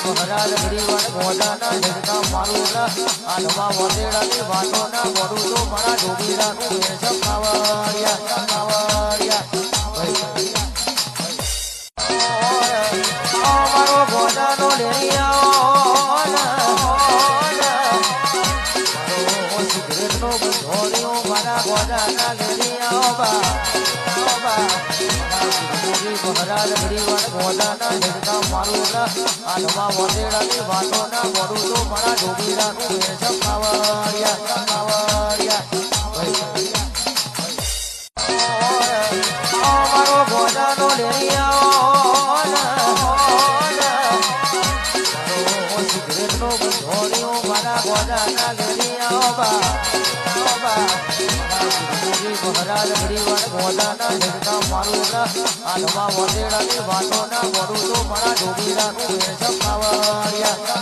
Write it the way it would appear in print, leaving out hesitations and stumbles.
મહારાજ ગરીવાડ મોઢાના જડકા મારું આઠમા વોદેડાની વાતોના મોડું તો મારા ઢોબીરાનું વેસમ કાવડિયા મારો ભોજાનો લેરી સિગરેટનો બંધોળ્યો મારા ભોજાના લેરી મહારાજ ગરીવાડ મોઢાના જડકા મારું આઠમા વોદેડાની વાતોના મોડું તો મારા ઢોબીરાનું વેસમ કાવડિયા મારો ભોજાનો લેરી સિગરેટનો બંધોળ્યો મારા ભોજાના લેરી મહારાજ ગરીવાડ મોઢાના જડકા મારું આઠમા વોદેડાની વાતોના મોડું તો મારા ઢોબીરાનું વેસમ કાવડિયા